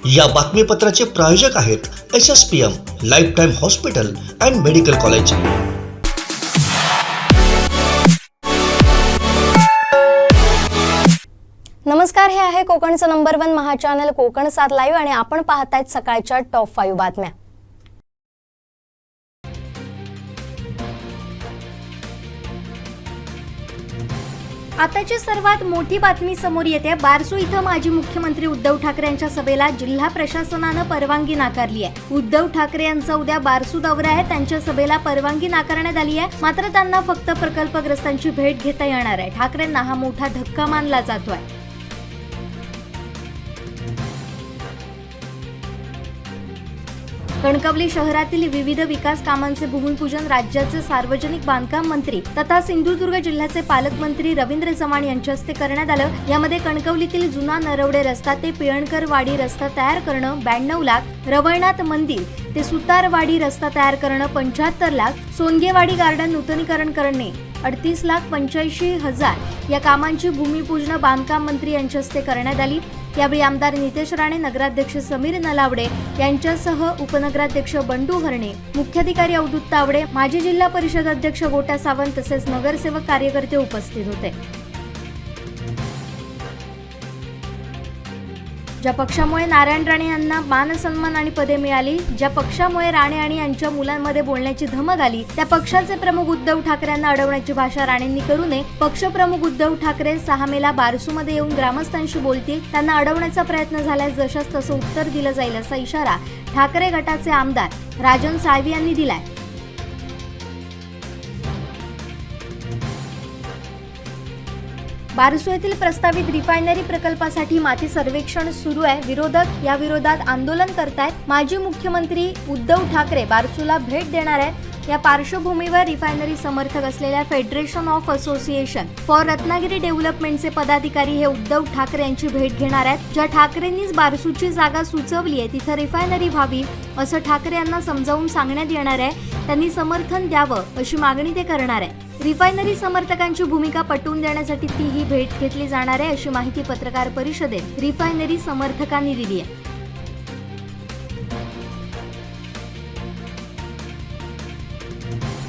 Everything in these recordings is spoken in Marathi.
या बातमीपत्राचे प्रायोजक आहेत SSPM lifetime hospital and medical college. नमस्कार, हे आहे कोकणचं नंबर 1 महा चॅनल कोकण 7 लाईव्ह आणि आपण पाहतायत सकाळच्या टॉप 5 बातम्या। आताची सर्वात मोठी बातमी समोर येते। बारसू इथं माजी मुख्यमंत्री उद्धव ठाकरे यांच्या सभेला जिल्हा प्रशासनानं परवानगी नाकारली आहे। उद्धव ठाकरे यांचा उद्या बारसू दौरा आहे, त्यांच्या सभेला परवानगी नाकारण्यात आली आहे। मात्र त्यांना फक्त प्रकल्पग्रस्तांची भेट घेता येणार आहे। ठाकरेंना हा मोठा धक्का मानला जातोय। कणकवली शहरातील विविध विकास कामांचे भूमिपूजन राज्याचे सार्वजनिक बांधकाम मंत्री तथा सिंधुदुर्ग जिल्ह्याचे पालकमंत्री रवींद्र चव्हाण यांच्या हस्ते करण्यात आलं। यामध्ये कणकवलीतील जुना नरवडे रस्ता ते पिळणकर वाडी रस्ता तयार करणं 92 लाख, रवळनाथ मंदिर ते सुतारवाडी रस्ता तयार करणं 75 लाख, सोनगेवाडी गार्डन नूतनीकरण करणे 38,85,000 या कामांची भूमिपूजन बांधकाम मंत्री यांच्या हस्ते करण्यात आली। यावेळी आमदार नितेश राणे, नगराध्यक्ष समीर नलावडे यांच्यासह उपनगराध्यक्ष बंडू हरणे, मुख्याधिकारी अवधूत तावडे, माजी जिल्हा परिषद अध्यक्ष गोटा सावंत तसेच नगरसेवक कार्यकर्ते उपस्थित होते। ज्या पक्षामुळे नारायण राणे यांना मान सन्मान आणि पदे मिळाली, ज्या पक्षामुळे राणे आणि यांच्या मुलांमध्ये बोलण्याची धमक आली, त्या पक्षाचे प्रमुख उद्धव ठाकरे यांना अडवण्याची भाषा राणेंनी करू नये। पक्षप्रमुख उद्धव ठाकरे 6 मेला बारसूमध्ये येऊन ग्रामस्थांशी बोलतील, त्यांना अडवण्याचा प्रयत्न झाल्यास जशास तसं उत्तर दिलं जाईल असा इशारा ठाकरे गटाचे आमदार राजन साळवी यांनी दिलाय। बारसू येथील प्रस्तावित रिफायनरी प्रकल्पासाठी माती सर्वेक्षण सुरू आहे। विरोधक या विरोधात आंदोलन करतायत। माजी मुख्यमंत्री उद्धव ठाकरे बारसूला भेट देणार आहेत। या पार्श्वभूमीवर रिफायनरी समर्थक असलेल्या federation of association for Ratnagiri डेव्हलपमेंटचे पदाधिकारी हे उद्धव ठाकरे यांची भेट घेणार आहेत। ज्या ठाकरेंनीच बारसूची जागा सुचवली आहे तिथं रिफायनरी व्हावी असं ठाकरे यांना समजावून सांगण्यात येणार आहे। त्यांनी समर्थन द्यावं अशी मागणी ते करणार आहे। रिफायनरी समर्थकांची भूमिका पटवून देण्यासाठी ती ही भेट घेतली जाणार आहे अशी माहिती पत्रकार परिषदेत रिफायनरी समर्थकांनी दिली आहे।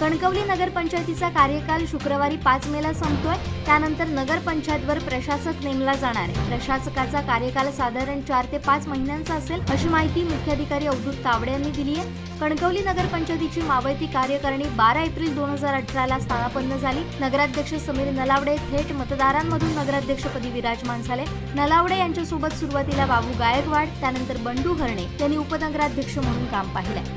कणकवली नगरपंचायतीचा कार्यकाल शुक्रवारी 5 मेला संपतोय। त्यानंतर नगरपंचायतवर प्रशासक नेमला जाणार आहे। प्रशासकाचा कार्यकाल साधारण 4 ते 5 महिन्यांचा असेल अशी माहिती मुख्याधिकारी अवधूत तावडे यांनी दिली आहे। कणकवली नगरपंचायतीची मावळती कार्यकारिणी 12 एप्रिल 2018 स्थानापन्न झाली। नगराध्यक्ष समीर नलावडे थेट मतदारांमधून नगराध्यक्षपदी विराजमान झाले। नलावडे यांच्यासोबत सुरुवातीला बाबू गायकवाड, त्यानंतर बंडू हरणे यांनी उपनगराध्यक्ष म्हणून काम पाहिलंय।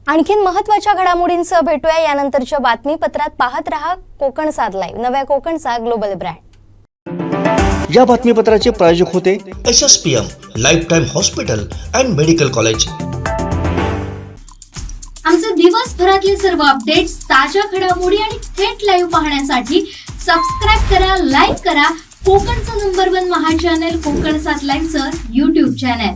आणखीन महत्त्वाच्या घडामोडींसह भेटूया यानंतरच्या बातमीपत्रात। पाहत रहा कोकण 7 लाईव्ह, नव्या कोकणचा ग्लोबल ब्रँड। या बातमीपत्राचे प्रायोजक होते SSPM lifetime hospital and medical college. आमचे दिवसभरातले सर्व अपडेट्स, ताज्या घडामोडी आणि थेट लाईव्ह पाहण्यासाठी सबस्क्राइब करा, लाईक करा कोकणचं नंबर 1 महा चॅनल कोकण 7 लाईव्हचं YouTube चॅनल।